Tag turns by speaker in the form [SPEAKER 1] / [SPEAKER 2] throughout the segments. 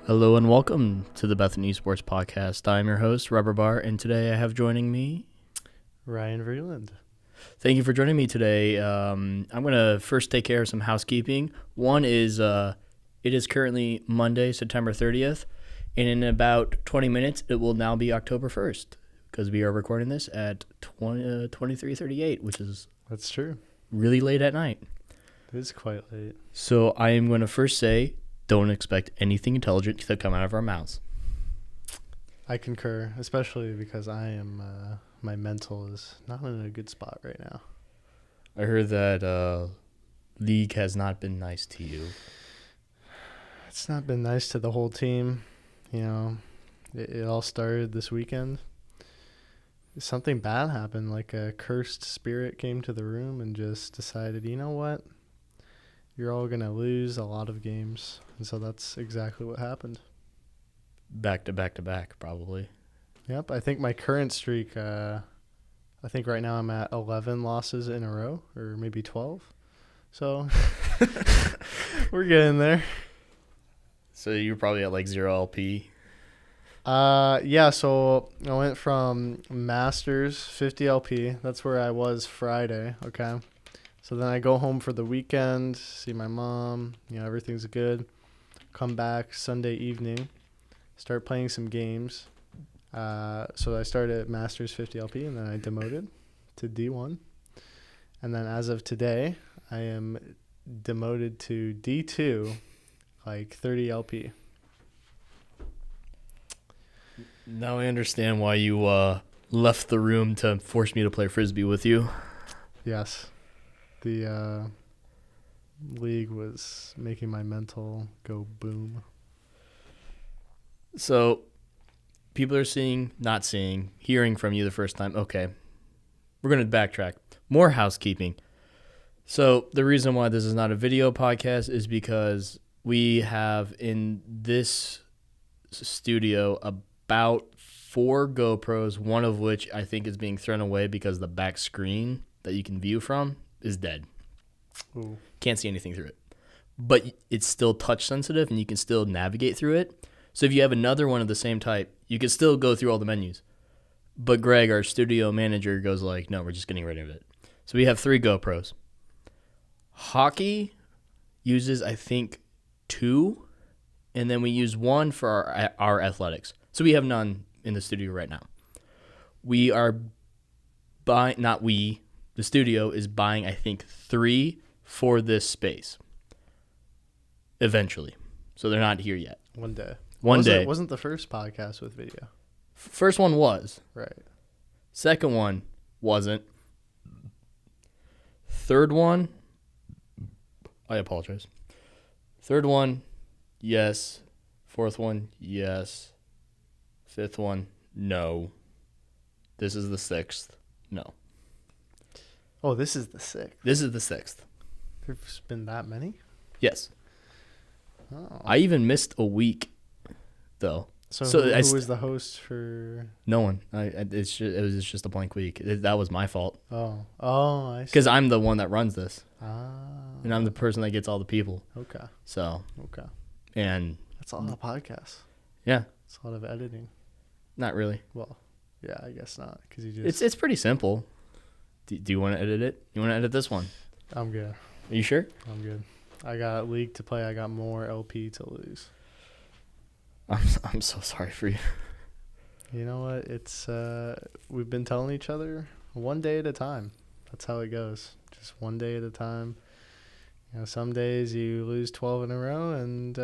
[SPEAKER 1] Hello and welcome to the Bethany Esports podcast. I'm your host, Robert Barr, and today I have joining me
[SPEAKER 2] Ryan Vreeland.
[SPEAKER 1] Thank you for joining me today. I'm going to first take care of some housekeeping. One is it is currently Monday, September 30th, and in about 20 minutes, it will now be October 1st because we are recording this at 23:38, which is
[SPEAKER 2] That's true.
[SPEAKER 1] really late at night.
[SPEAKER 2] It is quite late.
[SPEAKER 1] So I am going to first say, don't expect anything intelligent to come out of our mouths.
[SPEAKER 2] I concur, especially because I am, my mental is not in a good spot right now.
[SPEAKER 1] I heard that league has not been nice to you.
[SPEAKER 2] It's not been nice to the whole team. You know, it all started this weekend. Something bad happened, like a cursed spirit came to the room and just decided, you know what? You're all going to lose a lot of games. And so that's exactly what happened.
[SPEAKER 1] Back to back to back, probably.
[SPEAKER 2] Yep, I think my current streak, I think right now I'm at 11 losses in a row, or maybe 12. So we're getting there.
[SPEAKER 1] So you're probably at like 0 LP.
[SPEAKER 2] Yeah, so I went from Masters 50 LP. That's where I was Friday, okay? So then I go home for the weekend, see my mom, everything's good. Come back Sunday evening, start playing some games. So I started at Masters 50 LP, and then I demoted to D1. And then as of today, I am demoted to D2, like 30 LP.
[SPEAKER 1] Now I understand why you left the room to force me to play Frisbee with you.
[SPEAKER 2] Yes. The league was making my mental go boom.
[SPEAKER 1] So people are not seeing, hearing from you the first time. Okay, we're going to backtrack. More housekeeping. So the reason why this is not a video podcast is because we have in this studio about 4 GoPros, one of which I think is being thrown away because the back screen that you can view from is dead.
[SPEAKER 2] Ooh.
[SPEAKER 1] Can't see anything through it. But it's still touch sensitive and you can still navigate through it. So if you have another one of the same type, you can still go through all the menus. But Greg, our studio manager, goes like, no, we're just getting rid of it. So we have 3 GoPros. Hockey uses, I think, 2. And then we use 1 for our athletics. So we have none in the studio right now. We are buying, not we, the studio is buying, I think, 3 for this space. Eventually. So they're not here yet.
[SPEAKER 2] One day.
[SPEAKER 1] One day.
[SPEAKER 2] It wasn't the first podcast with video.
[SPEAKER 1] First one was.
[SPEAKER 2] Right.
[SPEAKER 1] Second one wasn't. Third one, I apologize. Third one, yes. Fourth one, yes. Fifth one, no. This is the 6th, no.
[SPEAKER 2] Oh, this is the 6th.
[SPEAKER 1] This is the 6th.
[SPEAKER 2] There's been that many?
[SPEAKER 1] Yes.
[SPEAKER 2] Oh.
[SPEAKER 1] I even missed a week, though.
[SPEAKER 2] So
[SPEAKER 1] who
[SPEAKER 2] was the host for...
[SPEAKER 1] No one. It was just a blank week. That was my fault.
[SPEAKER 2] Oh, I see.
[SPEAKER 1] Because I'm the one that runs this.
[SPEAKER 2] Ah.
[SPEAKER 1] And I'm the person that gets all the people.
[SPEAKER 2] Okay.
[SPEAKER 1] So.
[SPEAKER 2] Okay.
[SPEAKER 1] And.
[SPEAKER 2] That's a lot of podcasts.
[SPEAKER 1] Yeah.
[SPEAKER 2] It's a lot of editing.
[SPEAKER 1] Not really.
[SPEAKER 2] Well, yeah, I guess not. Because you just...
[SPEAKER 1] It's pretty simple. Do you want to edit it? You want to edit this one?
[SPEAKER 2] I'm good.
[SPEAKER 1] Are you sure?
[SPEAKER 2] I'm good. I got league to play. I got more LP to lose.
[SPEAKER 1] I'm so sorry for you.
[SPEAKER 2] You know what? It's we've been telling each other one day at a time. That's how it goes. Just one day at a time. Some days you lose 12 in a row, and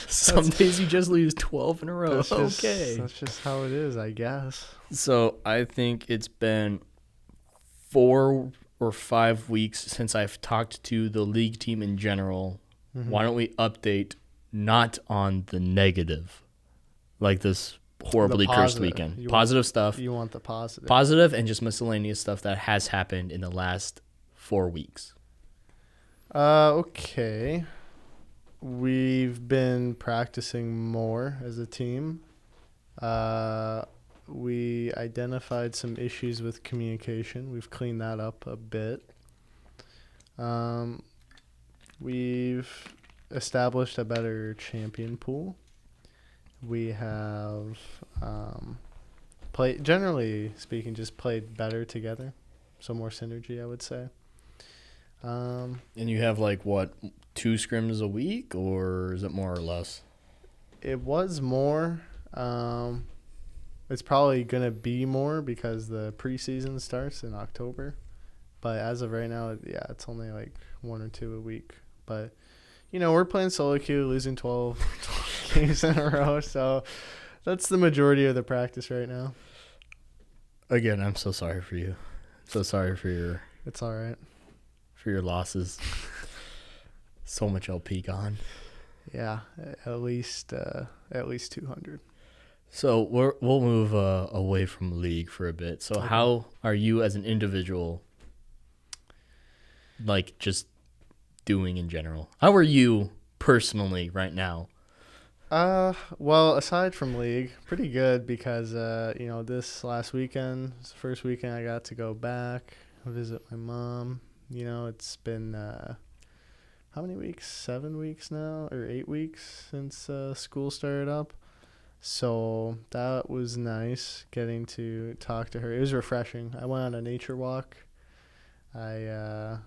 [SPEAKER 1] some days you just lose 12 in a row.
[SPEAKER 2] That's just how it is, I guess.
[SPEAKER 1] So I think it's been 4 or 5 weeks since I've talked to the league team in general. Mm-hmm. Why don't we update not on the negative, like this horribly cursed weekend. Positive stuff.
[SPEAKER 2] You want the positive.
[SPEAKER 1] Positive and just miscellaneous stuff that has happened in the last 4 weeks.
[SPEAKER 2] Okay. We've been practicing more as a team. We identified some issues with communication. We've cleaned that up a bit. We've established a better champion pool. We have generally speaking, just played better together. So more synergy, I would say.
[SPEAKER 1] And you have like what, 2 scrims a week, or is it more or less?
[SPEAKER 2] It was more. It's probably gonna be more because the preseason starts in October. But as of right now, yeah, it's only like 1 or 2 a week. But we're playing solo queue, losing 12 games in a row. So that's the majority of the practice right now.
[SPEAKER 1] Again, I'm so sorry for you. So sorry for your.
[SPEAKER 2] It's all right.
[SPEAKER 1] For your losses. So much LP gone.
[SPEAKER 2] Yeah, at least 200.
[SPEAKER 1] So we'll move away from league for a bit. So How are you as an individual, like just doing in general? How are you personally right now?
[SPEAKER 2] Well, aside from league, pretty good because this last weekend, it's the first weekend I got to go back visit my mom. It's been how many weeks? 7 weeks now, or 8 weeks since school started up. So that was nice getting to talk to her. It was refreshing. I went on a nature walk. I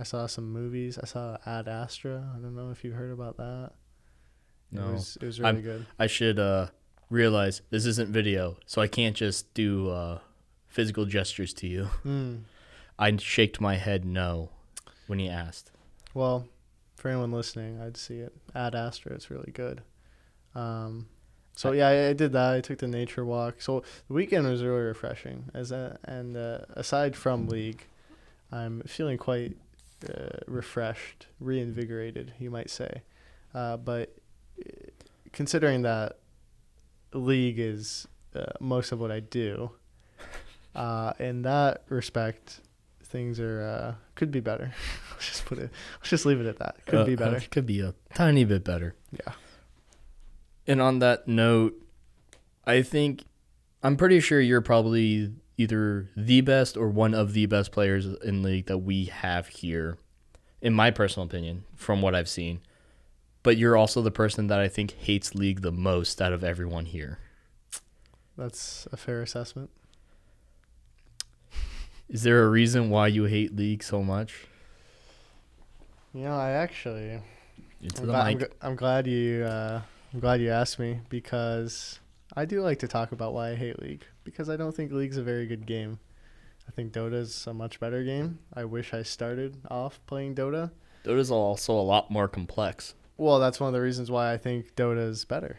[SPEAKER 2] saw some movies. I saw Ad Astra. I don't know if you heard about that.
[SPEAKER 1] No.
[SPEAKER 2] It was really good.
[SPEAKER 1] I should realize this isn't video, so I can't just do physical gestures to you. I shaked my head no when he asked.
[SPEAKER 2] Well, for anyone listening, I'd see it. Ad Astra, it's really good. So yeah, I did that. I took the nature walk. So the weekend was really refreshing. Aside from league, I'm feeling quite refreshed, reinvigorated, you might say. But considering that league is most of what I do, in that respect, things are could be better. Let's just leave it at that. Could be better.
[SPEAKER 1] Could be a tiny bit better.
[SPEAKER 2] Yeah.
[SPEAKER 1] And on that note, I'm pretty sure you're probably either the best or one of the best players in league that we have here, in my personal opinion, from what I've seen. But you're also the person that I think hates league the most out of everyone here.
[SPEAKER 2] That's a fair assessment.
[SPEAKER 1] Is there a reason why you hate league so much?
[SPEAKER 2] I actually. I'm glad you asked me, because I do like to talk about why I hate league, because I don't think league's a very good game. I think Dota's a much better game. I wish I started off playing Dota.
[SPEAKER 1] Dota's also a lot more complex.
[SPEAKER 2] Well, that's one of the reasons why I think Dota is better.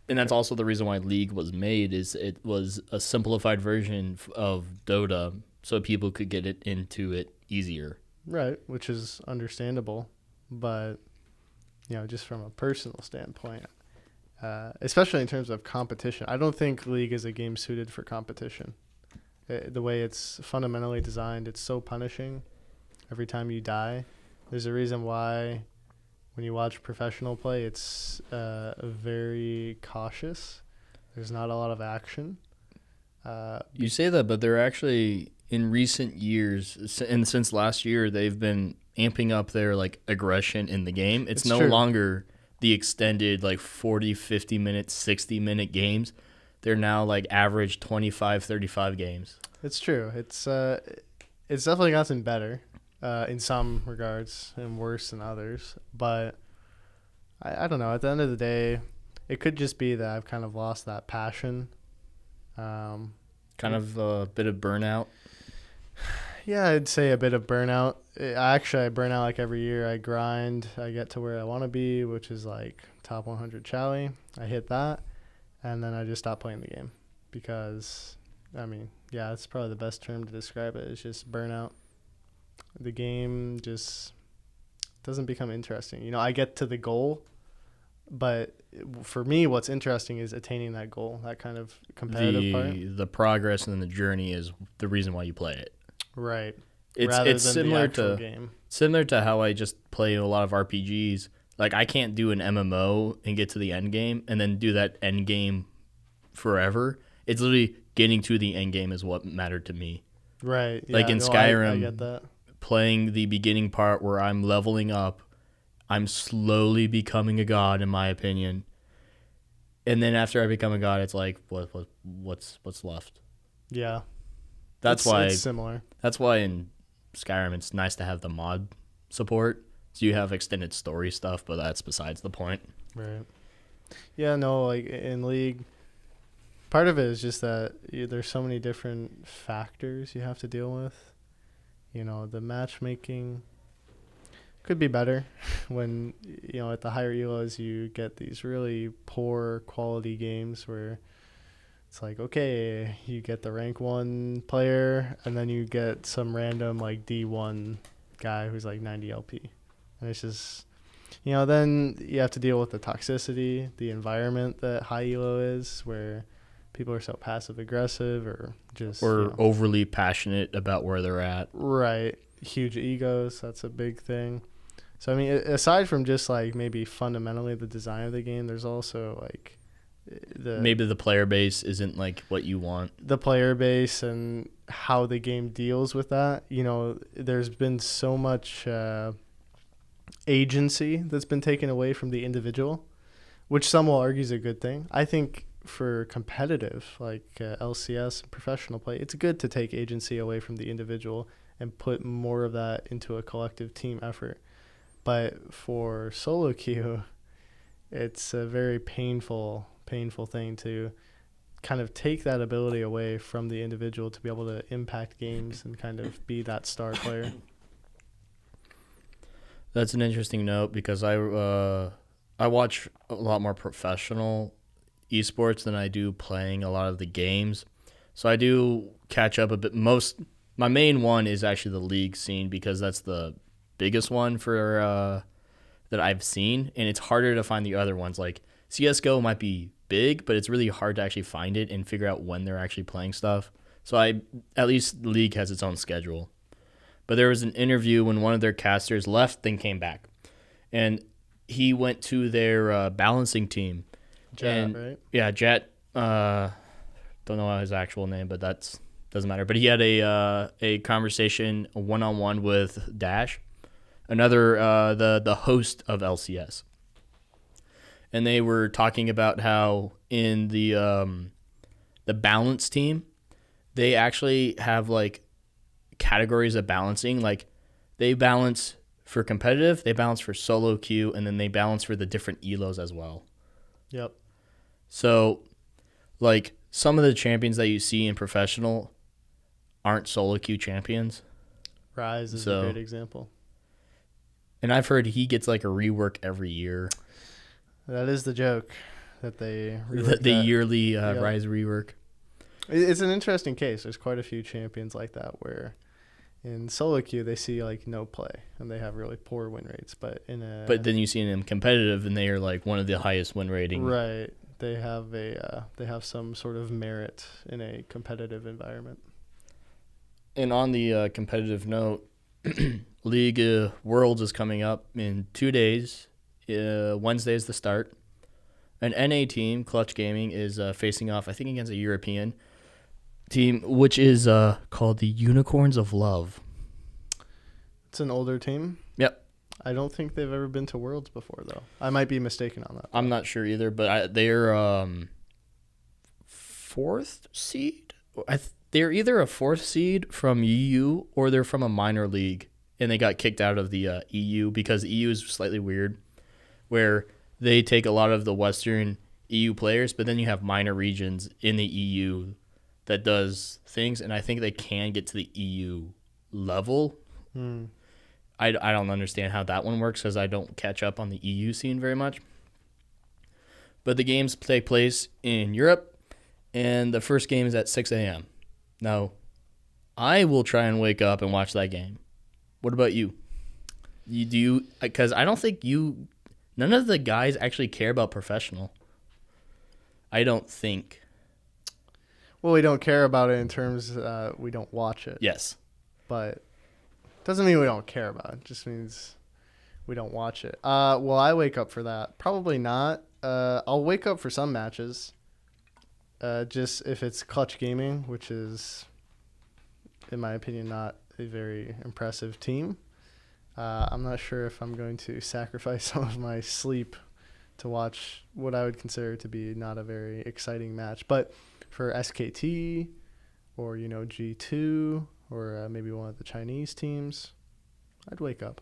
[SPEAKER 1] And that's also the reason why League was made, is it was a simplified version of Dota so people could get it into it easier.
[SPEAKER 2] Right, which is understandable. But, just from a personal standpoint, especially in terms of competition, I don't think League is a game suited for competition. The way it's fundamentally designed, it's so punishing every time you die. There's a reason why when you watch professional play, it's very cautious. There's not a lot of action.
[SPEAKER 1] You say that, but they're actually, in recent years, and since last year, they've been amping up their aggression in the game. It's no longer the extended 40, 50 minute, 60-minute games. They're now average 25, 35 games.
[SPEAKER 2] It's true. It's definitely gotten better in some regards and worse than others. But I don't know. At the end of the day, it could just be that I've kind of lost that passion.
[SPEAKER 1] Kind of a bit of burnout.
[SPEAKER 2] Yeah, I'd say a bit of burnout. I burn out every year. I grind. I get to where I want to be, which is top 100 Chally. I hit that, and then I just stop playing the game because, that's probably the best term to describe it. It's just burnout. The game just doesn't become interesting. I get to the goal, but for me, what's interesting is attaining that goal, that kind of competitive part.
[SPEAKER 1] The progress and the journey is the reason why you play it.
[SPEAKER 2] Right.
[SPEAKER 1] It's similar to how I just play a lot of RPGs. I can't do an MMO and get to the end game and then do that end game forever. It's literally getting to the end game is what mattered to me.
[SPEAKER 2] Right. Yeah,
[SPEAKER 1] in Skyrim,
[SPEAKER 2] I get that.
[SPEAKER 1] Playing the beginning part where I'm leveling up, I'm slowly becoming a god, in my opinion. And then after I become a god, it's like, what's left?
[SPEAKER 2] Yeah.
[SPEAKER 1] That's why
[SPEAKER 2] it's similar.
[SPEAKER 1] That's why in Skyrim it's nice to have the mod support. So you have extended story stuff, but that's besides the point.
[SPEAKER 2] Right. Yeah, no, like in League, part of it is just that there's so many different factors you have to deal with. You know, the matchmaking could be better when, at the higher elos you get these really poor quality games where it's like, okay, you get the rank 1 player and then you get some random like D1 guy who's like 90 LP. And it's just, then you have to deal with the toxicity, the environment that high elo is, where people are so passive aggressive or just
[SPEAKER 1] overly passionate about where they're at.
[SPEAKER 2] Right. Huge egos, that's a big thing. So I mean, aside from just like maybe fundamentally the design of the game, there's also like
[SPEAKER 1] maybe the player base isn't like what you want.
[SPEAKER 2] The player base and how the game deals with that. There's been so much agency that's been taken away from the individual, which some will argue is a good thing. I think for competitive, like LCS and professional play, it's good to take agency away from the individual and put more of that into a collective team effort. But for solo queue, it's a very painful thing to kind of take that ability away from the individual to be able to impact games and kind of be that star player.
[SPEAKER 1] That's an interesting note because I watch a lot more professional esports than I do playing a lot of the games. So I do catch up a bit. My main one is actually the league scene because that's the biggest one for that I've seen, and it's harder to find the other ones. Like CS:GO might be big, but it's really hard to actually find it and figure out when they're actually playing stuff. So at least League has its own schedule. But there was an interview when one of their casters left, then came back, and he went to their balancing team.
[SPEAKER 2] Jet, right?
[SPEAKER 1] Yeah, Jet. Don't know his actual name, but that doesn't matter. But he had a conversation one-on-one with Dash, another the host of LCS, and they were talking about how in the balance team, they actually have like categories of balancing. Like they balance for competitive, they balance for solo queue, and then they balance for the different elos as well.
[SPEAKER 2] Yep.
[SPEAKER 1] So, like some of the champions that you see in professional aren't solo queue champions.
[SPEAKER 2] Rise is a great example.
[SPEAKER 1] And I've heard he gets like a rework every year.
[SPEAKER 2] That is the joke that they rework
[SPEAKER 1] the yearly Rise rework.
[SPEAKER 2] It's an interesting case. There's quite a few champions like that where in solo queue they see like no play and they have really poor win rates, but
[SPEAKER 1] then you see them competitive and they are like one of the highest win rating.
[SPEAKER 2] Right. They have some sort of merit in a competitive environment.
[SPEAKER 1] And on the competitive note, League Worlds is coming up in 2 days. Wednesday is the start. An NA team, Clutch Gaming, is facing off, I think, against a European team, which is called the Unicorns of Love.
[SPEAKER 2] It's an older team.
[SPEAKER 1] Yep.
[SPEAKER 2] I don't think they've ever been to Worlds before, though. I might be mistaken on that.
[SPEAKER 1] I'm not sure either, but they're fourth seed. They're either a fourth seed from EU or they're from a minor league, and they got kicked out of the EU because the EU is slightly weird, where they take a lot of the Western EU players, but then you have minor regions in the EU that does things, and I think they can get to the EU level. I don't understand how that one works because I don't catch up on the EU scene very much. But the games take place in Europe, and the first game is at 6 a.m. Now, I will try and wake up and watch that game. What about you? Because I don't think none of the guys actually care about professional. I don't think.
[SPEAKER 2] Well, we don't care about it in terms we don't watch it.
[SPEAKER 1] Yes.
[SPEAKER 2] But doesn't mean we don't care about it. It just means we don't watch it. Will I wake up for that? Probably not. I'll wake up for some matches. Just if it's Clutch Gaming, which is, in my opinion, not a very impressive team. I'm not sure if I'm going to sacrifice some of my sleep to watch what I would consider to be not a very exciting match. But for SKT or, G2 or maybe one of the Chinese teams, I'd wake up.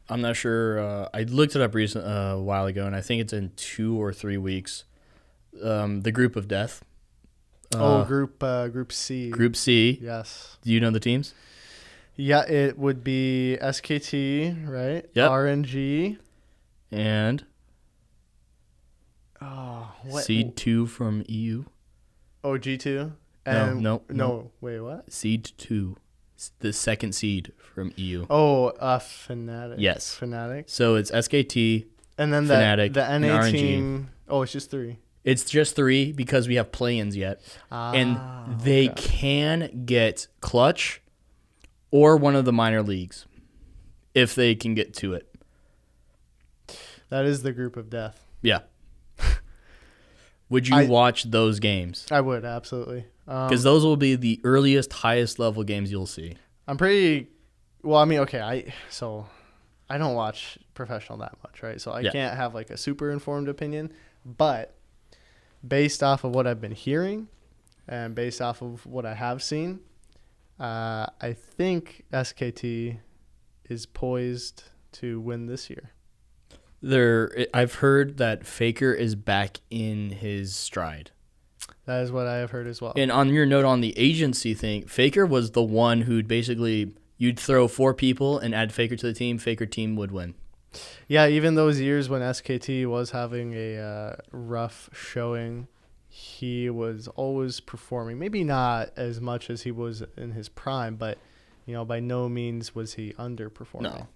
[SPEAKER 1] I'm not sure. I looked it up a while ago, and I think it's in 2 or 3 weeks. The Group of Death.
[SPEAKER 2] Group C.
[SPEAKER 1] Group C.
[SPEAKER 2] Yes.
[SPEAKER 1] Do you know the teams?
[SPEAKER 2] Yeah, it would be SKT, right?
[SPEAKER 1] Yep.
[SPEAKER 2] RNG.
[SPEAKER 1] And
[SPEAKER 2] what?
[SPEAKER 1] Seed 2 from EU.
[SPEAKER 2] Oh, G2?
[SPEAKER 1] No.
[SPEAKER 2] Wait, what?
[SPEAKER 1] Seed 2. The second seed from EU.
[SPEAKER 2] Oh, Fnatic.
[SPEAKER 1] Yes.
[SPEAKER 2] Fnatic.
[SPEAKER 1] So it's SKT,
[SPEAKER 2] And then
[SPEAKER 1] Fnatic,
[SPEAKER 2] the
[SPEAKER 1] and
[SPEAKER 2] NA
[SPEAKER 1] RNG.
[SPEAKER 2] team. Oh, it's just 3.
[SPEAKER 1] It's just 3 because we have play-ins yet. And they can get Clutch or one of the minor leagues if they can get to it.
[SPEAKER 2] That is the Group of Death.
[SPEAKER 1] Yeah. Would you watch those games?
[SPEAKER 2] I would, absolutely.
[SPEAKER 1] Because those will be the earliest, highest level games you'll see.
[SPEAKER 2] I'm pretty... Well, I mean, okay, I don't watch professional that much, right? So I can't have like a super informed opinion. But based off of what I've been hearing and based off of what I have seen, I think SKT is poised to win this year.
[SPEAKER 1] I've heard that Faker is back in his stride.
[SPEAKER 2] That is what I have heard as well.
[SPEAKER 1] And on your note on the agency thing, Faker was the one who'd basically, you'd throw 4 people and add Faker to the team, Faker team would win.
[SPEAKER 2] Yeah, even those years when SKT was having a rough showing, he was always performing. Maybe not as much as he was in his prime, but by no means was he underperforming.
[SPEAKER 1] No.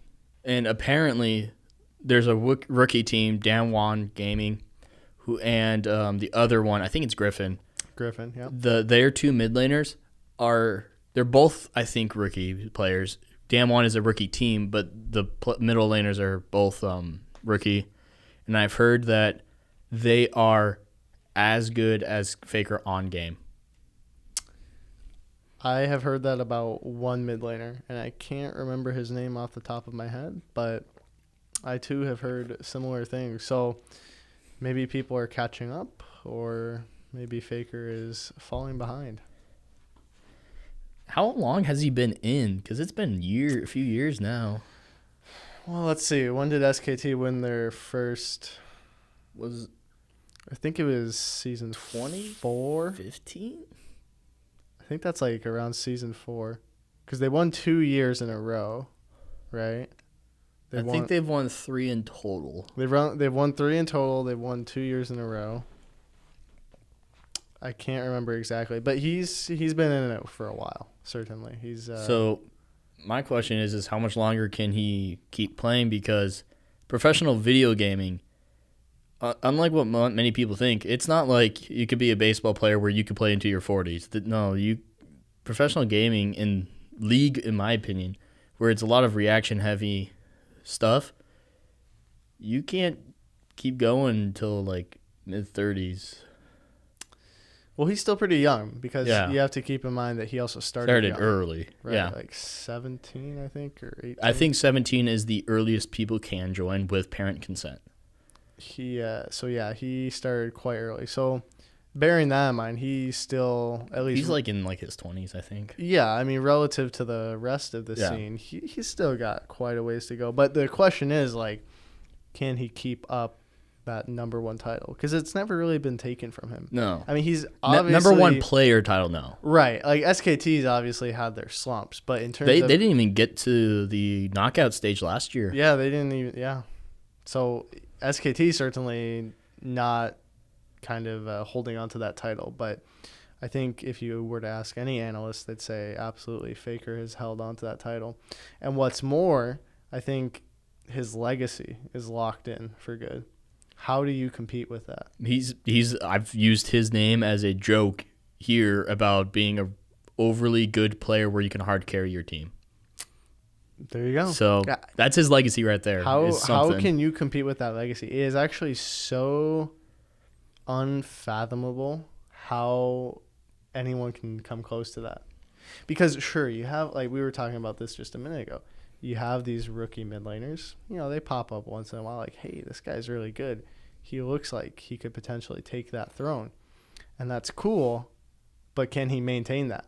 [SPEAKER 1] And apparently there's a rookie team, Danwon Gaming, and the other one, I think it's Griffin.
[SPEAKER 2] Griffin, yeah.
[SPEAKER 1] Their 2 mid laners they're both, I think, rookie players. Danwon is a rookie team, but the middle laners are both rookie. And I've heard that they are as good as Faker on game.
[SPEAKER 2] I have heard that about one mid laner, and I can't remember his name off the top of my head, but I too have heard similar things. So maybe people are catching up, or maybe Faker is falling behind.
[SPEAKER 1] How long has he been in? Because it's been a few years now.
[SPEAKER 2] Well, let's see. When did SKT win their first? I think it was season 24?
[SPEAKER 1] 15?
[SPEAKER 2] I think that's like around season 4. Because they won 2 years in a row, right?
[SPEAKER 1] I think they've won 3 in total.
[SPEAKER 2] They've won 3 in total. They've won 2 years in a row. I can't remember exactly, but he's been in it for a while. Certainly, he's.
[SPEAKER 1] So, my question is how much longer can he keep playing? Because professional video gaming, unlike what many people think, it's not like you could be a baseball player where you could play into your 40s. Professional gaming in league, in my opinion, where it's a lot of reaction heavy stuff, you can't keep going until like mid-30s.
[SPEAKER 2] Well, he's still pretty young because you have to keep in mind that he also started young,
[SPEAKER 1] early.
[SPEAKER 2] Right?
[SPEAKER 1] Yeah.
[SPEAKER 2] Like 17, I think, or 18.
[SPEAKER 1] I think 17 is the earliest people can join with parent consent.
[SPEAKER 2] He started quite early. So, bearing that in mind, he's still at least...
[SPEAKER 1] He's like in like his 20s, I think.
[SPEAKER 2] Yeah, I mean, relative to the rest of the scene, he's still got quite a ways to go. But the question is, like, can he keep up that number 1 title? Because it's never really been taken from him.
[SPEAKER 1] No.
[SPEAKER 2] I mean, he's obviously...
[SPEAKER 1] number 1 player title, no.
[SPEAKER 2] Right. Like, SKT's obviously had their slumps, but in terms
[SPEAKER 1] they
[SPEAKER 2] of...
[SPEAKER 1] They didn't even get to the knockout stage last year.
[SPEAKER 2] Yeah, they didn't even... Yeah. So, SKT certainly not kind of holding on to that title, but I think if you were to ask any analyst, they'd say absolutely Faker has held on to that title. And what's more, I think his legacy is locked in for good. How do you compete with that?
[SPEAKER 1] I've used his name as a joke here about being a overly good player where you can hard carry your team.
[SPEAKER 2] There you go.
[SPEAKER 1] So that's his legacy right there.
[SPEAKER 2] How can you compete with that legacy? It is actually so unfathomable how anyone can come close to that. Because sure, you have, like we were talking about this just a minute ago. You have these rookie mid laners. They pop up once in a while like, hey, this guy's really good. He looks like he could potentially take that throne. And that's cool, but can he maintain that?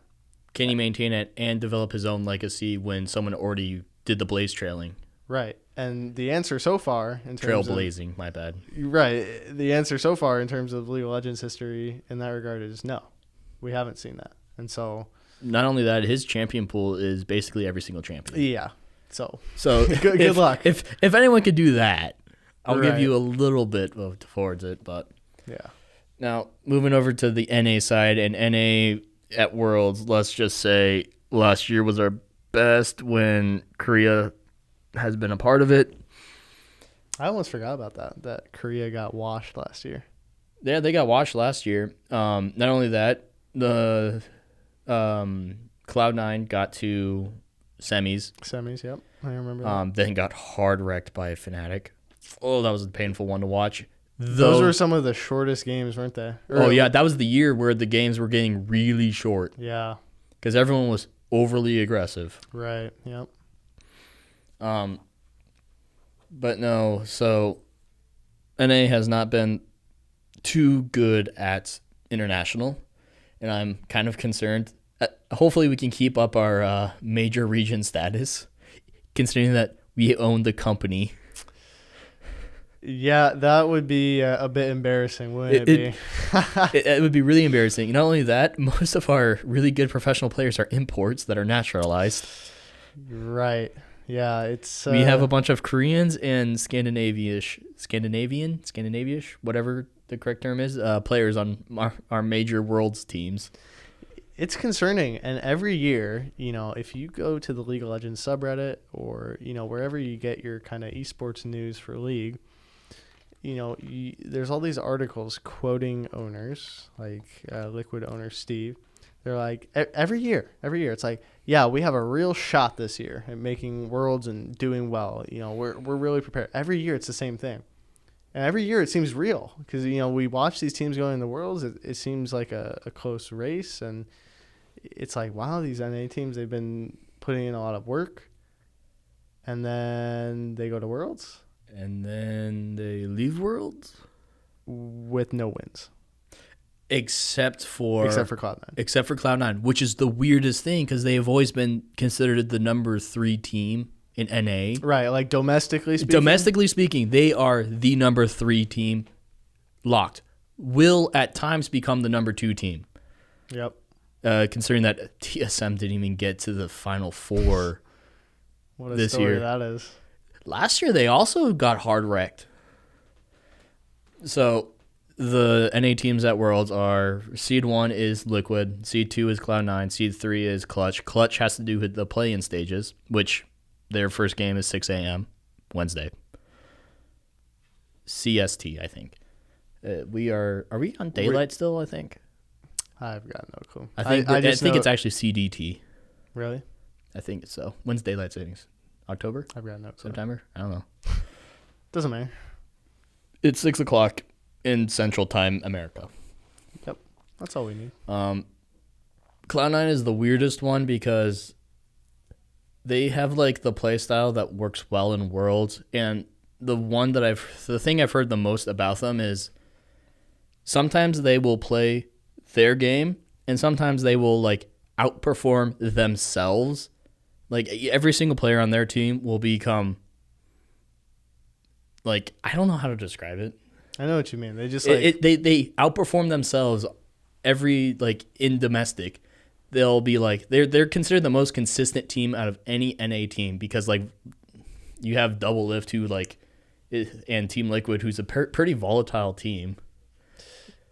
[SPEAKER 1] Can he maintain it and develop his own legacy when someone already did the blaze trailing?
[SPEAKER 2] Right. And the answer so far in terms
[SPEAKER 1] Trailblazing, my bad.
[SPEAKER 2] Right. The answer so far in terms of League of Legends history in that regard is no. We haven't seen that. And so
[SPEAKER 1] not only that, his champion pool is basically every single champion.
[SPEAKER 2] Yeah. So
[SPEAKER 1] good
[SPEAKER 2] luck.
[SPEAKER 1] If anyone could do that, I'll
[SPEAKER 2] Right.
[SPEAKER 1] give you a little bit towards it, but
[SPEAKER 2] yeah.
[SPEAKER 1] now moving over to the NA side, and NA at Worlds, let's just say last year was our best when Korea has been a part of it.
[SPEAKER 2] I almost forgot about that Korea got washed last year.
[SPEAKER 1] Yeah, they got washed last year. Not only that, the Cloud9 got to semis,
[SPEAKER 2] Yep. I remember that.
[SPEAKER 1] then got hard wrecked by Fnatic. Oh, that was a painful one to watch.
[SPEAKER 2] Those were some of the shortest games, weren't they?
[SPEAKER 1] Yeah, that was the year where the games were getting really short
[SPEAKER 2] Yeah.
[SPEAKER 1] because everyone was overly aggressive.
[SPEAKER 2] Right. Yep.
[SPEAKER 1] But no, so NA has not been too good at international, and I'm kind of concerned. Hopefully we can keep up our major region status, considering that we own the company.
[SPEAKER 2] Yeah, that would be a bit embarrassing, wouldn't it be?
[SPEAKER 1] It would be really embarrassing. Not only that, most of our really good professional players are imports that are naturalized.
[SPEAKER 2] Right. Yeah, it's...
[SPEAKER 1] we have a bunch of Koreans and Scandinavian, whatever the correct term is, players on our major Worlds teams.
[SPEAKER 2] It's concerning. And every year, if you go to the League of Legends subreddit or, wherever you get your kind of esports news for League, there's all these articles quoting owners, like Liquid owner Steve. They're like, every year, it's like, yeah, we have a real shot this year at making Worlds and doing well. We're really prepared. Every year it's the same thing. And every year it seems real because, we watch these teams going in the Worlds. It seems like a close race. And it's like, wow, these NA teams, they've been putting in a lot of work. And then they go to Worlds.
[SPEAKER 1] And then they leave Worlds
[SPEAKER 2] with no wins.
[SPEAKER 1] Except for
[SPEAKER 2] Cloud9.
[SPEAKER 1] Except for Cloud9, which is the weirdest thing because they have always been considered the number 3 team in NA.
[SPEAKER 2] Right, like domestically speaking.
[SPEAKER 1] Domestically speaking, they are the number 3 team locked. Will at times become the number 2 team.
[SPEAKER 2] Yep.
[SPEAKER 1] Considering that TSM didn't even get to the Final Four
[SPEAKER 2] what a
[SPEAKER 1] this
[SPEAKER 2] story
[SPEAKER 1] year.
[SPEAKER 2] That is.
[SPEAKER 1] Last year, they also got hard wrecked. So the NA teams at Worlds are Seed 1 is Liquid, Seed 2 is Cloud9, Seed 3 is Clutch. Clutch has to do with the play-in stages, which their first game is 6 a.m. Wednesday. CST, I think. Are we on daylight still, I think?
[SPEAKER 2] I've got no clue.
[SPEAKER 1] I think it's actually CDT.
[SPEAKER 2] Really?
[SPEAKER 1] I think so. When's daylight savings? October?
[SPEAKER 2] I've got no clue.
[SPEAKER 1] September? I don't know.
[SPEAKER 2] Doesn't matter.
[SPEAKER 1] It's 6 o'clock in Central Time, America.
[SPEAKER 2] Yep. That's all we need.
[SPEAKER 1] Cloud9 is the weirdest one because they have like the play style that works well in Worlds, and the thing I've heard the most about them is sometimes they will play their game and sometimes they will like outperform themselves. Like every single player on their team will become like, I don't know how to describe it.
[SPEAKER 2] I know what you mean. They just
[SPEAKER 1] they outperform themselves every like in domestic. They'll be like they're considered the most consistent team out of any NA team because like you have Double Lift who like and Team Liquid who's a pretty volatile team.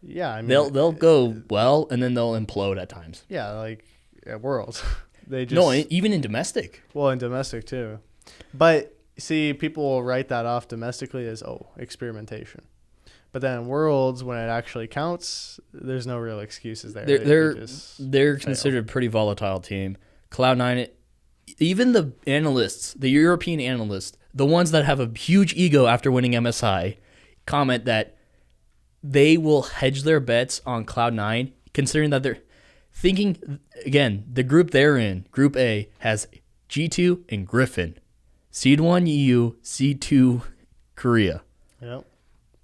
[SPEAKER 2] Yeah, I mean
[SPEAKER 1] they'll go well and then they'll implode at times.
[SPEAKER 2] Yeah, like at Worlds. They just
[SPEAKER 1] No, even in domestic.
[SPEAKER 2] Well, in domestic too. But see, people will write that off domestically as experimentation. But then in Worlds, when it actually counts, there's no real excuses there.
[SPEAKER 1] They're considered a pretty volatile team. Cloud9, even the analysts, the European analysts, the ones that have a huge ego after winning MSI, comment that they will hedge their bets on Cloud9, considering that thinking, again, the group they're in, Group A, has G2 and Griffin. Seed 1 EU, Seed 2 Korea.
[SPEAKER 2] Yep.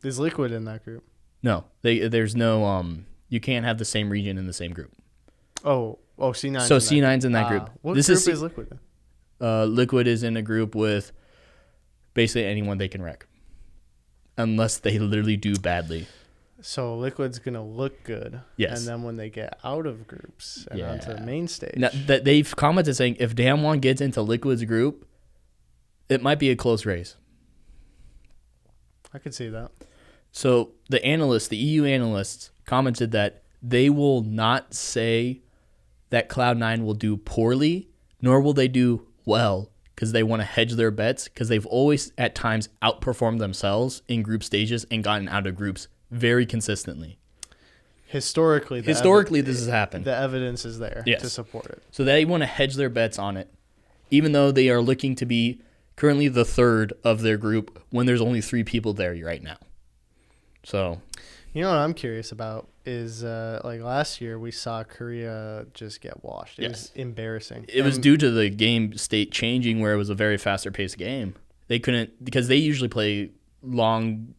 [SPEAKER 2] Is Liquid in that group?
[SPEAKER 1] No, there's no, you can't have the same region in the same group.
[SPEAKER 2] Oh, C9.
[SPEAKER 1] So C9's in that group.
[SPEAKER 2] What
[SPEAKER 1] This
[SPEAKER 2] group
[SPEAKER 1] is
[SPEAKER 2] is Liquid in?
[SPEAKER 1] Liquid is in a group with basically anyone they can wreck. Unless they literally do badly.
[SPEAKER 2] So Liquid's going to look good.
[SPEAKER 1] Yes.
[SPEAKER 2] And then when they get out of groups and onto the main stage.
[SPEAKER 1] Now, they've commented saying if Damwon gets into Liquid's group, it might be a close race.
[SPEAKER 2] I could see that.
[SPEAKER 1] So the EU analysts, commented that they will not say that Cloud9 will do poorly, nor will they do well, because they want to hedge their bets, because they've always at times outperformed themselves in group stages and gotten out of groups very consistently.
[SPEAKER 2] Historically,
[SPEAKER 1] this has happened.
[SPEAKER 2] The evidence is there to support it.
[SPEAKER 1] So they want to hedge their bets on it, even though they are looking to be currently the third of their group when there's only 3 people there right now. So,
[SPEAKER 2] you know what I'm curious about is like last year we saw Korea just get washed. It was embarrassing.
[SPEAKER 1] It was due to the game state changing, where it was a very faster paced game. They couldn't, because they usually play long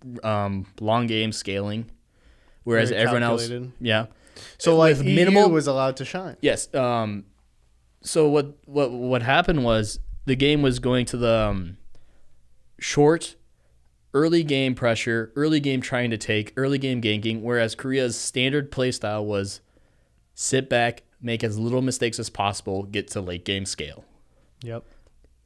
[SPEAKER 1] game scaling, whereas everyone else,
[SPEAKER 2] So like EU was allowed to shine.
[SPEAKER 1] Yes. So what happened was the game was going to the short, early game pressure, early game trying to take, early game ganking, whereas Korea's standard play style was sit back, make as little mistakes as possible, get to late game scale.
[SPEAKER 2] Yep.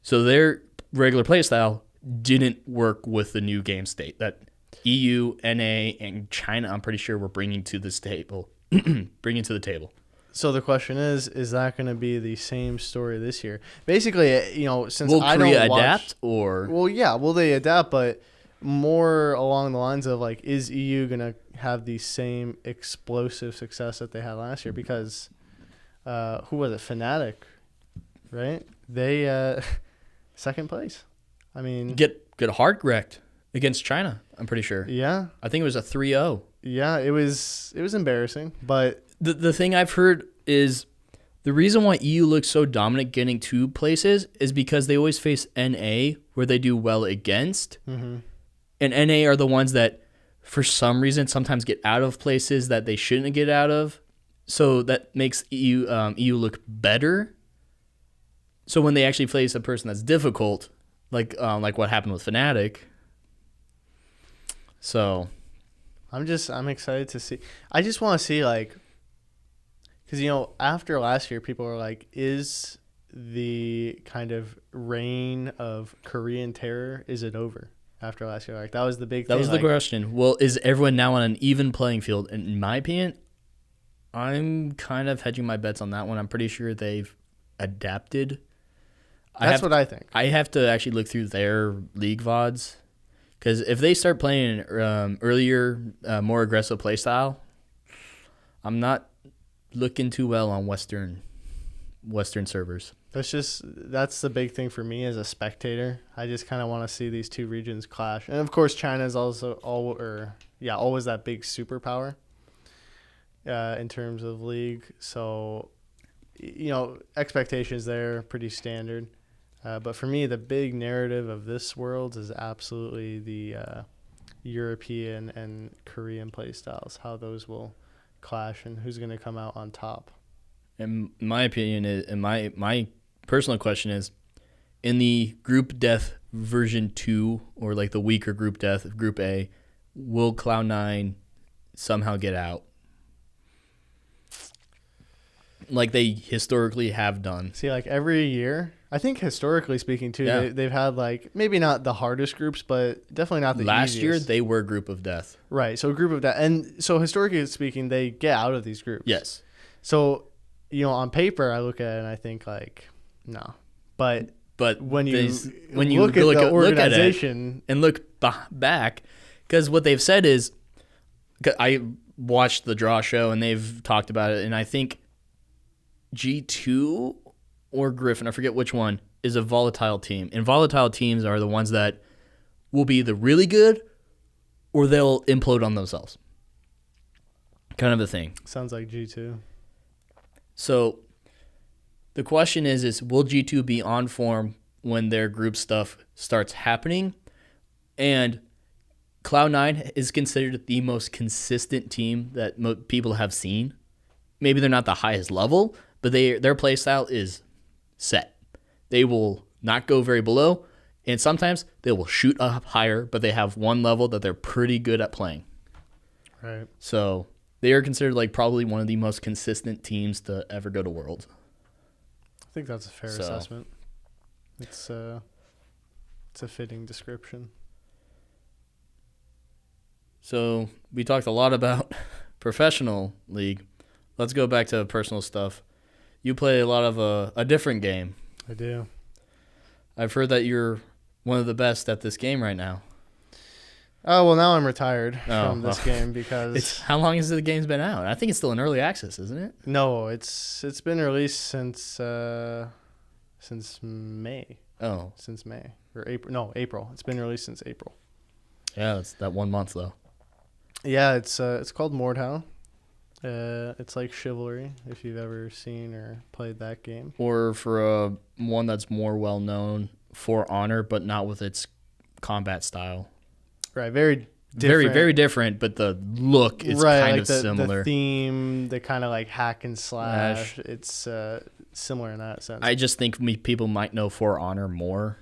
[SPEAKER 1] So their regular play style didn't work with the new game state that EU, NA, and China, I'm pretty sure, were bringing to this table.
[SPEAKER 2] So the question is that going to be the same story this year? Basically, since
[SPEAKER 1] will
[SPEAKER 2] I
[SPEAKER 1] Korea
[SPEAKER 2] don't watch,
[SPEAKER 1] adapt, or
[SPEAKER 2] will they adapt? But more along the lines of like, is EU going to have the same explosive success that they had last year? Because who was it? Fnatic, right? They second place. I mean,
[SPEAKER 1] get hard wrecked against China, I'm pretty sure.
[SPEAKER 2] Yeah.
[SPEAKER 1] I think it was a 3-0.
[SPEAKER 2] Yeah, it was embarrassing, but
[SPEAKER 1] the thing I've heard is the reason why EU looks so dominant getting 2 places is because they always face NA, where they do well against. Mm-hmm. And NA are the ones that, for some reason, sometimes get out of places that they shouldn't get out of. So that makes EU look better. So when they actually face a person that's difficult, like what happened with Fnatic. So
[SPEAKER 2] I'm excited to see. I just want to see, like, because after last year, people were like, is the kind of reign of Korean terror, is it over after last year? Like, that was the big thing.
[SPEAKER 1] That was the question. Well, is everyone now on an even playing field? And in my opinion, I'm kind of hedging my bets on that one. I'm pretty sure they've adapted.
[SPEAKER 2] That's what I think.
[SPEAKER 1] I have to actually look through their league VODs, because if they start playing earlier, more aggressive play style, I'm not looking too well on Western servers.
[SPEAKER 2] That's the big thing for me as a spectator. I just kind of want to see these 2 regions clash, and of course China is also always that big superpower in terms of league. So expectations there pretty standard. But for me, the big narrative of this world is absolutely the European and Korean play styles, how those will clash and who's going to come out on top.
[SPEAKER 1] And my opinion is, and my personal question is, in the group death version 2, or like the weaker group death of Group A, will Cloud9 somehow get out? Like they historically have done.
[SPEAKER 2] See, like every year, I think historically speaking too, they've had like maybe not the hardest groups, but definitely not the
[SPEAKER 1] Last
[SPEAKER 2] easiest.
[SPEAKER 1] year, they were group of death.
[SPEAKER 2] Right, so group of death. And so historically speaking, they get out of these groups.
[SPEAKER 1] Yes.
[SPEAKER 2] So, on paper, I look at it and I think like, no. But when you look at the organization
[SPEAKER 1] and look back, because what they've said is, I watched the draw show and they've talked about it, and I think G2 or Griffin, I forget which one, is a volatile team. And volatile teams are the ones that will be either really good or they'll implode on themselves. Kind of a thing.
[SPEAKER 2] Sounds like G2.
[SPEAKER 1] So the question is will G2 be on form when their group stuff starts happening? And Cloud9 is considered the most consistent team that people have seen. Maybe they're not the highest level, but their play style is set. They will not go very below, and sometimes they will shoot up higher, but they have one level that they're pretty good at playing.
[SPEAKER 2] Right.
[SPEAKER 1] So they are considered like probably one of the most consistent teams to ever go to Worlds.
[SPEAKER 2] I think that's a fair assessment. It's a fitting description.
[SPEAKER 1] So we talked a lot about professional league. Let's go back to personal stuff. You play a lot of a different game.
[SPEAKER 2] I do.
[SPEAKER 1] I've heard that you're one of the best at this game right now.
[SPEAKER 2] Oh, well, now I'm retired from this game because...
[SPEAKER 1] How long has the game's been out? I think it's still in early access, isn't it?
[SPEAKER 2] No, it's been released since May.
[SPEAKER 1] Oh.
[SPEAKER 2] Since May. Or April. No, April. It's been released since April.
[SPEAKER 1] Yeah, it's that 1 month, though.
[SPEAKER 2] Yeah, it's called Mordhau. It's like Chivalry, if you've ever seen or played that game.
[SPEAKER 1] Or for one that's more well-known, For Honor, but not with its combat style.
[SPEAKER 2] Right, very different.
[SPEAKER 1] Very, very different, but the look is kind of similar.
[SPEAKER 2] The theme, the kind of like hack and slash, it's similar in that sense.
[SPEAKER 1] I just think people might know For Honor more.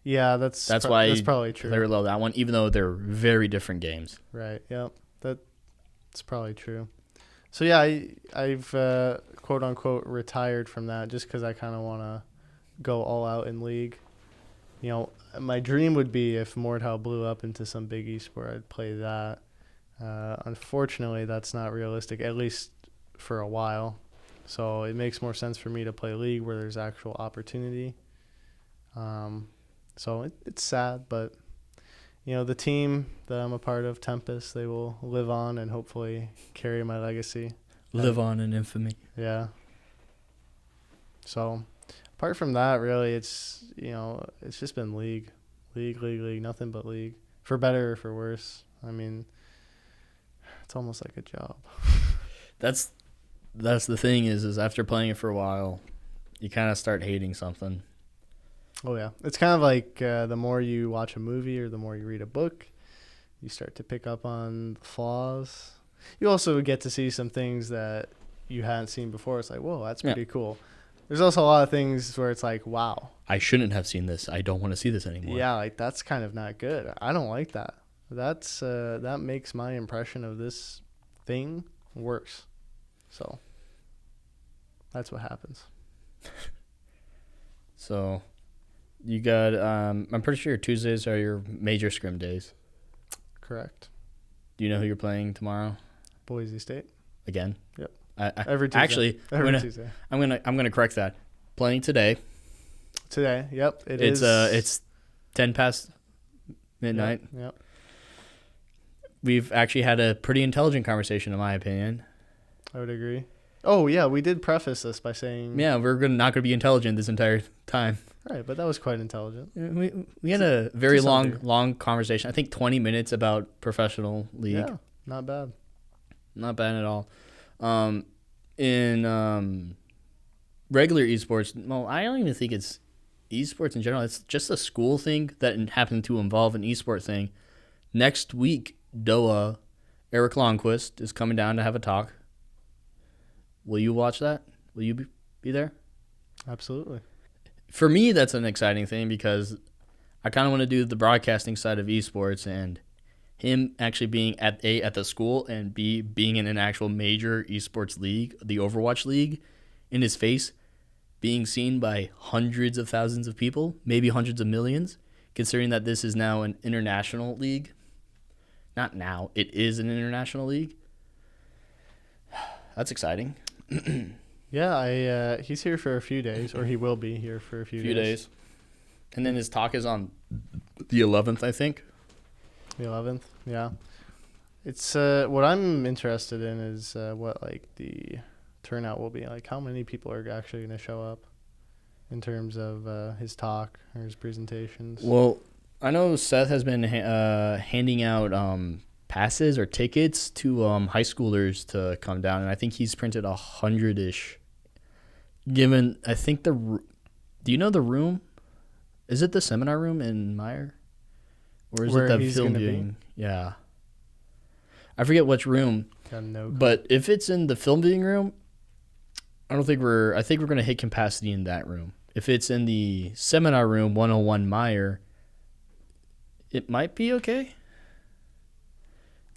[SPEAKER 2] Yeah, that's probably true.
[SPEAKER 1] They love that one, even though they're very different games.
[SPEAKER 2] Right, yep. That's probably true. So yeah, I've quote unquote retired from that just because I kind of want to go all out in League. You know, my dream would be if Mordhau blew up into some big esport, I'd play that. Unfortunately, that's not realistic, at least for a while. So it makes more sense for me to play League where there's actual opportunity. So it's sad, but you know, the team that I'm a part of, Tempest, they will live on and hopefully carry my legacy.
[SPEAKER 1] Live on in infamy.
[SPEAKER 2] Yeah. So apart from that, really, it's just been League, nothing but League, for better or for worse. I mean, it's almost like a job.
[SPEAKER 1] That's the thing is after playing it for a while, you kind of start hating something.
[SPEAKER 2] Oh, yeah. It's kind of like the more you watch a movie or the more you read a book, you start to pick up on the flaws. You also get to see some things that you hadn't seen before. It's like, whoa, that's pretty cool. There's also a lot of things where it's like, wow.
[SPEAKER 1] I shouldn't have seen this. I don't want to see this anymore.
[SPEAKER 2] Yeah, like that's kind of not good. I don't like that. That makes my impression of this thing worse. So that's what happens.
[SPEAKER 1] So you got, I'm pretty sure Tuesdays are your major scrim days.
[SPEAKER 2] Correct.
[SPEAKER 1] Do you know who you're playing tomorrow?
[SPEAKER 2] Boise State.
[SPEAKER 1] Again?
[SPEAKER 2] Yep.
[SPEAKER 1] Every Tuesday. Actually,
[SPEAKER 2] Tuesday.
[SPEAKER 1] I'm gonna correct that. Playing today.
[SPEAKER 2] Today, yep.
[SPEAKER 1] It's 10 past midnight.
[SPEAKER 2] Yep.
[SPEAKER 1] We've actually had a pretty intelligent conversation, in my opinion.
[SPEAKER 2] I would agree. Oh, yeah, we did preface this by saying...
[SPEAKER 1] Yeah, we're not going to be intelligent this entire time.
[SPEAKER 2] Right, but that was quite intelligent.
[SPEAKER 1] We had a very long conversation. I think 20 minutes about professional league.
[SPEAKER 2] Yeah, not bad.
[SPEAKER 1] Not bad at all. In regular esports, well, I don't even think it's esports in general. It's just a school thing that happened to involve an esport thing. Next week, Doa, Eric Longquist is coming down to have a talk. Will you watch that? Will you be there?
[SPEAKER 2] Absolutely.
[SPEAKER 1] For me, that's an exciting thing because I kind of want to do the broadcasting side of esports, and him actually being at the school and being in an actual major esports league, the Overwatch League, in his face, being seen by hundreds of thousands of people, maybe hundreds of millions, considering that this is now an international league. Not now, it is an international league. That's exciting.
[SPEAKER 2] Yeah, he's here for a few days, or he will be here for a few days.
[SPEAKER 1] And then his talk is on the 11th, I think.
[SPEAKER 2] The 11th, yeah. It's what I'm interested in is what like the turnout will be. Like how many people are actually going to show up in terms of his talk or his presentations.
[SPEAKER 1] Well, I know Seth has been handing out passes or tickets to high schoolers to come down, and I think he's printed 100-ish given, I think do you know the room? Is it the seminar room in Meyer? Or is
[SPEAKER 2] Where
[SPEAKER 1] it the
[SPEAKER 2] he's
[SPEAKER 1] film
[SPEAKER 2] gonna be?
[SPEAKER 1] viewing? Yeah. I forget which room,
[SPEAKER 2] Got no.
[SPEAKER 1] but if it's in the film viewing room, I think we're going to hit capacity in that room. If it's in the seminar room 101 Meyer, it might be okay.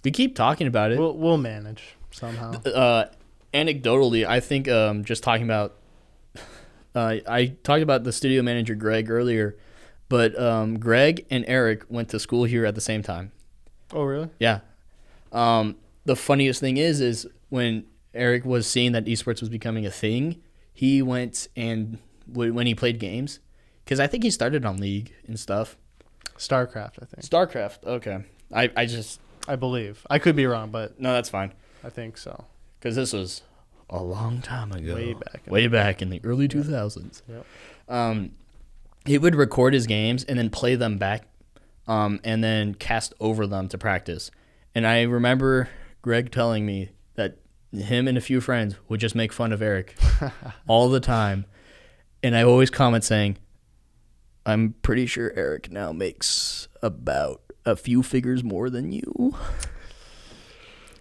[SPEAKER 1] We keep talking about it.
[SPEAKER 2] We'll manage somehow.
[SPEAKER 1] Anecdotally, I think just talking about I talked about the studio manager Greg earlier, but Greg and Eric went to school here at the same time.
[SPEAKER 2] Oh, really?
[SPEAKER 1] Yeah. The funniest thing is when Eric was seeing that esports was becoming a thing, he went and when he played games, because I think he started on League and stuff.
[SPEAKER 2] StarCraft, I think.
[SPEAKER 1] StarCraft. Okay.
[SPEAKER 2] I believe. I could be wrong, but
[SPEAKER 1] No, that's fine.
[SPEAKER 2] I think so.
[SPEAKER 1] Because this was a long time ago.
[SPEAKER 2] Way back.
[SPEAKER 1] In the early 2000s.
[SPEAKER 2] Yep.
[SPEAKER 1] He would record his games and then play them back and then cast over them to practice. And I remember Greg telling me that him and a few friends would just make fun of Eric all the time. And I always comment saying, I'm pretty sure Eric now makes about a few figures more than you.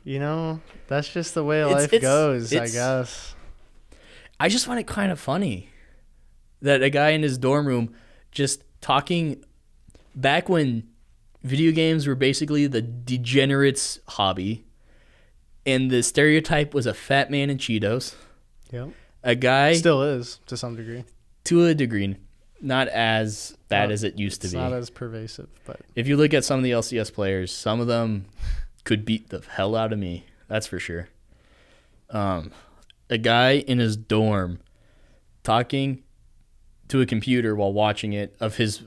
[SPEAKER 2] You know, that's just the way life goes, I guess.
[SPEAKER 1] I just find it kind of funny that a guy in his dorm room just talking back when video games were basically the degenerate's hobby and the stereotype was a fat man in Cheetos.
[SPEAKER 2] Yep.
[SPEAKER 1] A guy
[SPEAKER 2] still is to some degree.
[SPEAKER 1] To a degree. Not as bad as it used to be.
[SPEAKER 2] It's not as pervasive, but
[SPEAKER 1] if you look at some of the LCS players, some of them could beat the hell out of me. That's for sure. A guy in his dorm talking to a computer while watching it of his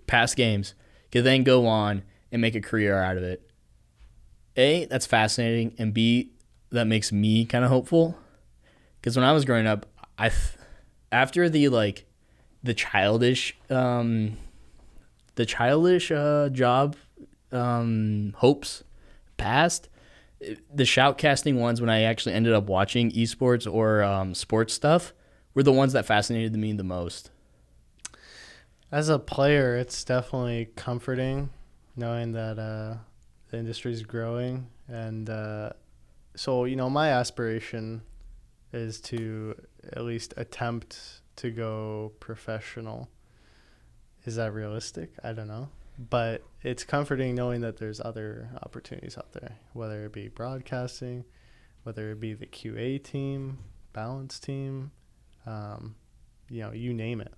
[SPEAKER 1] past games could then go on and make a career out of it. A, that's fascinating, and B, that makes me kind of hopeful. Because when I was growing up, after the childish job hopes passed, the shoutcasting ones when I actually ended up watching esports or sports stuff were the ones that fascinated me the most.
[SPEAKER 2] As a player, it's definitely comforting knowing that the industry is growing. And so, my aspiration is to at least attempt to go professional. Is that realistic? I don't know. But it's comforting knowing that there's other opportunities out there, whether it be broadcasting, whether it be the QA team, balance team, you name it.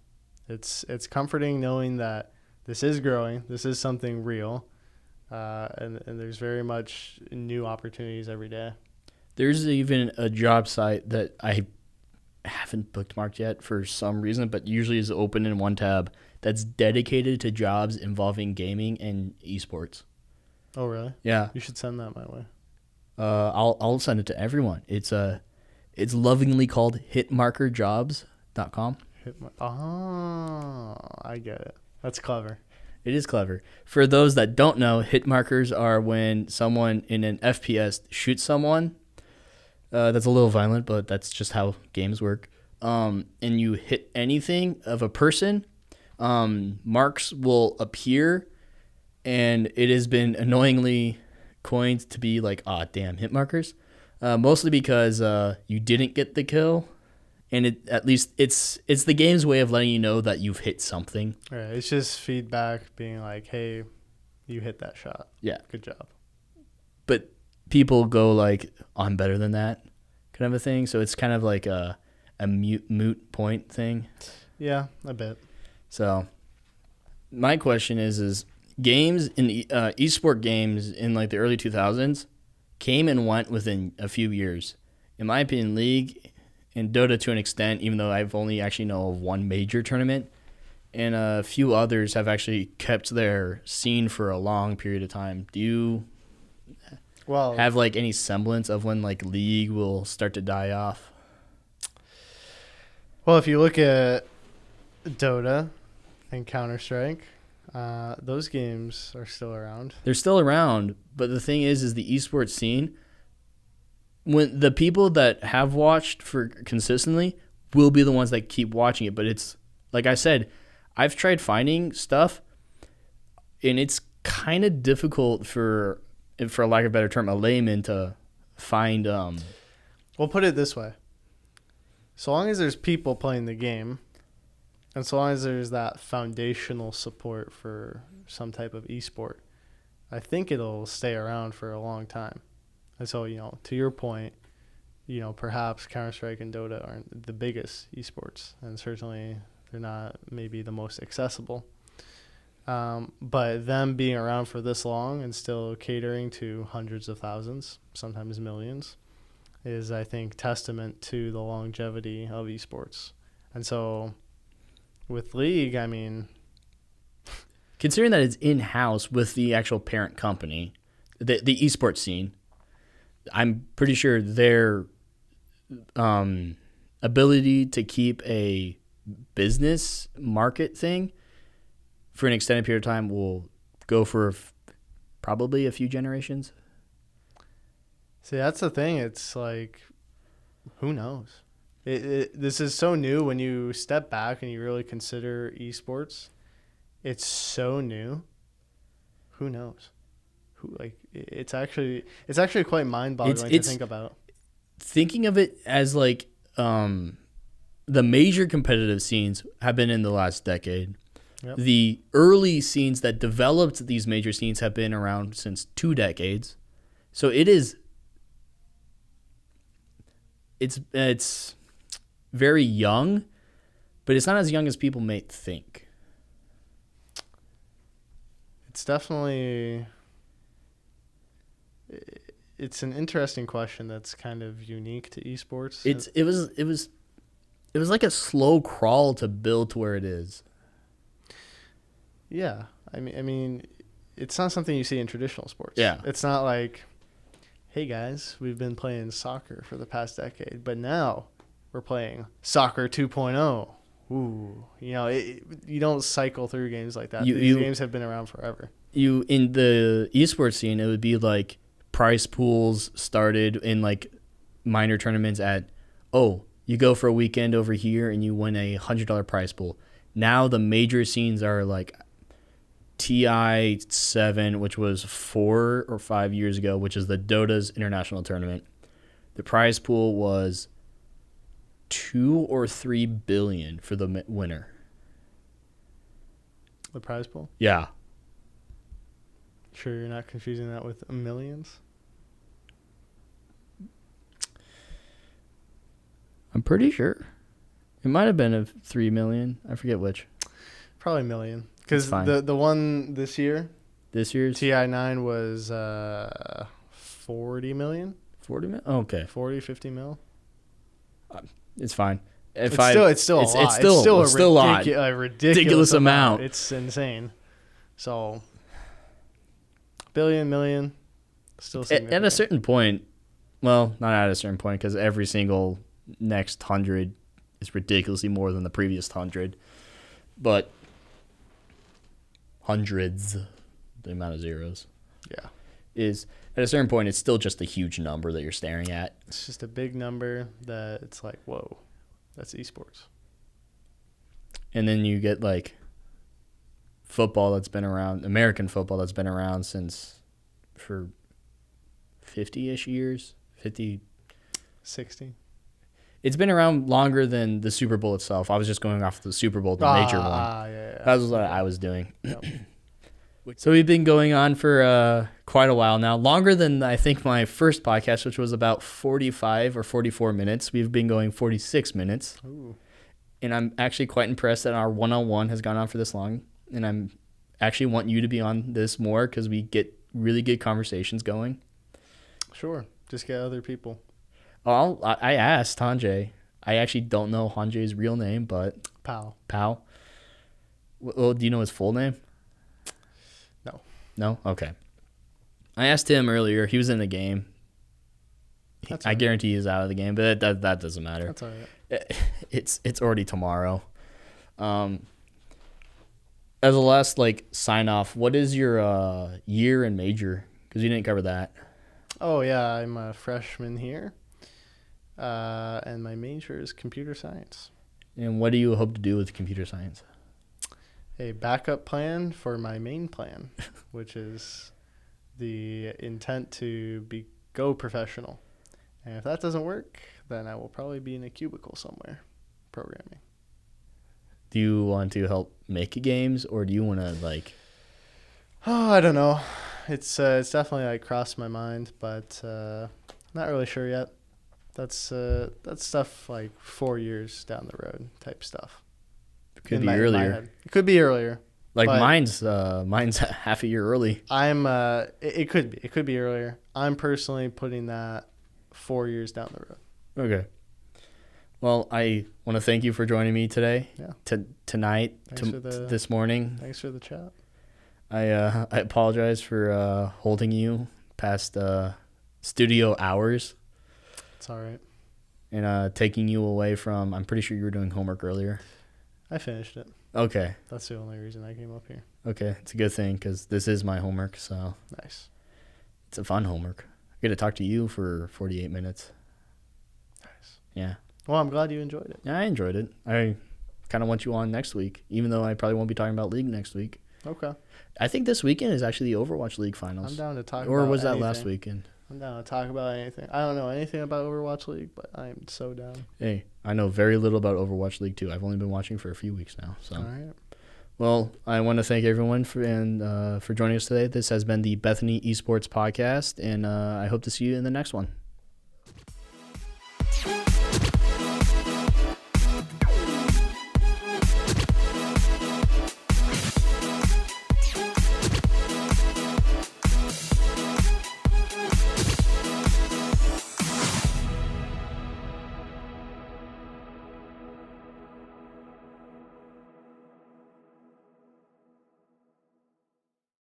[SPEAKER 2] It's comforting knowing that this is growing, this is something real, and there's very much new opportunities every day.
[SPEAKER 1] There's even a job site that I haven't bookmarked yet for some reason, but usually is open in one tab that's dedicated to jobs involving gaming and esports.
[SPEAKER 2] Oh, really?
[SPEAKER 1] Yeah.
[SPEAKER 2] You should send that my way.
[SPEAKER 1] I'll send it to everyone. It's lovingly called hitmarkerjobs.com.
[SPEAKER 2] Oh, I get it. That's clever.
[SPEAKER 1] It is clever. For those that don't know, hit markers are when someone in an FPS shoots someone. That's a little violent, but that's just how games work. And you hit anything of a person, marks will appear, and it has been annoyingly coined to be like, hit markers. Mostly because you didn't get the kill, and it's the game's way of letting you know that you've hit something.
[SPEAKER 2] Right. It's just feedback being like, hey, you hit that shot.
[SPEAKER 1] Yeah.
[SPEAKER 2] Good job.
[SPEAKER 1] But people go like, I'm better than that kind of a thing. So it's kind of like a moot point thing.
[SPEAKER 2] Yeah, a bit.
[SPEAKER 1] So my question is games in esport games in like the early 2000s came and went within a few years. In my opinion, League and Dota to an extent, even though I've only actually know of one major tournament, and a few others have actually kept their scene for a long period of time. Do you have like any semblance of when like League will start to die off?
[SPEAKER 2] Well, if you look at Dota and Counter-Strike, those games are still around.
[SPEAKER 1] They're still around, but the thing is the esports scene, when the people that have watched for consistently will be the ones that keep watching it. But it's like I said, I've tried finding stuff, and it's kind of difficult for lack of a better term, a layman to find.
[SPEAKER 2] We'll put it this way: so long as there's people playing the game, and so long as there's that foundational support for some type of esport, I think it'll stay around for a long time. And so, to your point, perhaps Counter-Strike and Dota aren't the biggest esports, and certainly they're not maybe the most accessible. But them being around for this long and still catering to hundreds of thousands, sometimes millions, is, I think, testament to the longevity of esports. And so with League, I mean,
[SPEAKER 1] considering that it's in-house with the actual parent company, the esports scene, I'm pretty sure their ability to keep a business market thing for an extended period of time will go for probably a few generations.
[SPEAKER 2] See, that's the thing. It's like, who knows? This is so new when you step back and you really consider esports. It's so new. Who knows? It's actually quite mind-boggling to think about.
[SPEAKER 1] Thinking of it as like the major competitive scenes have been in the last decade.
[SPEAKER 2] Yep.
[SPEAKER 1] The early scenes that developed these major scenes have been around since 2 decades. So it's very young, but it's not as young as people may think.
[SPEAKER 2] It's definitely, it's an interesting question that's kind of unique to esports.
[SPEAKER 1] It was like a slow crawl to build to where it is.
[SPEAKER 2] Yeah, I mean, it's not something you see in traditional sports.
[SPEAKER 1] Yeah,
[SPEAKER 2] it's not like, hey guys, we've been playing soccer for the past decade, but now we're playing soccer 2.0. Ooh, you don't cycle through games like that. These games have been around forever.
[SPEAKER 1] In the esports scene, it would be like prize pools started in like minor tournaments at, you go for a weekend over here and you win a $100 prize pool. Now the major scenes are like TI7, which was 4 or 5 years ago, which is the Dota's international tournament. The prize pool was 2 or 3 billion for the winner.
[SPEAKER 2] The prize pool?
[SPEAKER 1] Yeah.
[SPEAKER 2] Sure you're not confusing that with millions?
[SPEAKER 1] I'm pretty sure. It might have been of 3 million. I forget which.
[SPEAKER 2] Probably million. Because the one this year's TI9 was 40 million.
[SPEAKER 1] 40 million? Okay.
[SPEAKER 2] 40, 50 mil.
[SPEAKER 1] It's fine.
[SPEAKER 2] It's still a lot. It's still a ridiculous amount. It's insane. So, billion, million, still significant.
[SPEAKER 1] At a certain point, well, not at a certain point, because every single next 100 is ridiculously more than the previous 100. But hundreds, the amount of zeros.
[SPEAKER 2] Yeah.
[SPEAKER 1] Is at a certain point, it's still just a huge number that you're staring at.
[SPEAKER 2] It's just a big number that it's like, whoa, that's esports.
[SPEAKER 1] And then you get like football that's been around, American football that's been around for 50-ish years, 50,
[SPEAKER 2] 60.
[SPEAKER 1] It's been around longer than the Super Bowl itself. I was just going off the Super Bowl, the major one.
[SPEAKER 2] Yeah.
[SPEAKER 1] That was what I was doing.
[SPEAKER 2] Yep.
[SPEAKER 1] So we've been going on for quite a while now, longer than I think my first podcast, which was about 45 or 44 minutes. We've been going 46 minutes.
[SPEAKER 2] Ooh.
[SPEAKER 1] And I'm actually quite impressed that our one-on-one has gone on for this long. And I'm actually want you to be on this more because we get really good conversations going.
[SPEAKER 2] Sure. Just get other people.
[SPEAKER 1] Well, I asked Hanjay. I actually don't know Hanjay's real name, but...
[SPEAKER 2] Pal.
[SPEAKER 1] Well, do you know his full name?
[SPEAKER 2] No.
[SPEAKER 1] No? Okay. I asked him earlier. He was in the game. I guarantee he's out of the game, but that doesn't matter.
[SPEAKER 2] That's all right.
[SPEAKER 1] It's already tomorrow. As a last sign off, what is your year and major? Because you didn't cover that.
[SPEAKER 2] Oh yeah, I'm a freshman here. And my major is computer science.
[SPEAKER 1] And what do you hope to do with computer science?
[SPEAKER 2] A backup plan for my main plan, which is the intent to go professional. And if that doesn't work, then I will probably be in a cubicle somewhere programming.
[SPEAKER 1] Do you want to help make games, or do you want to
[SPEAKER 2] Oh, I don't know. It's definitely like crossed my mind, but not really sure yet. That's stuff like 4 years down the road type stuff.
[SPEAKER 1] It could be earlier.
[SPEAKER 2] It could be earlier.
[SPEAKER 1] Like mine's half a year early.
[SPEAKER 2] It could be earlier. I'm personally putting that 4 years down the road.
[SPEAKER 1] Okay. Well, I want to thank you for joining me today.
[SPEAKER 2] Yeah.
[SPEAKER 1] Tonight, this morning.
[SPEAKER 2] Thanks for the chat.
[SPEAKER 1] I apologize for holding you past studio hours.
[SPEAKER 2] It's all right.
[SPEAKER 1] And taking you away from. I'm pretty sure you were doing homework earlier.
[SPEAKER 2] I finished it.
[SPEAKER 1] Okay.
[SPEAKER 2] That's the only reason I came up here.
[SPEAKER 1] Okay, it's a good thing because this is my homework, so.
[SPEAKER 2] Nice.
[SPEAKER 1] It's a fun homework. I get to talk to you for 48 minutes.
[SPEAKER 2] Nice.
[SPEAKER 1] Yeah.
[SPEAKER 2] Well, I'm glad you enjoyed it.
[SPEAKER 1] Yeah, I enjoyed it. I kind of want you on next week, even though I probably won't be talking about League next week.
[SPEAKER 2] Okay.
[SPEAKER 1] I think this weekend is actually the Overwatch League finals.
[SPEAKER 2] I'm down to talk
[SPEAKER 1] Or
[SPEAKER 2] about
[SPEAKER 1] was that
[SPEAKER 2] anything.
[SPEAKER 1] last weekend?
[SPEAKER 2] I'm down to talk about anything. I don't know anything about Overwatch League, but I am so down.
[SPEAKER 1] Hey, I know very little about Overwatch League, too. I've only been watching for a few weeks now. So.
[SPEAKER 2] All right.
[SPEAKER 1] Well, I want to thank everyone for joining us today. This has been the Bethany Esports podcast, and I hope to see you in the next one.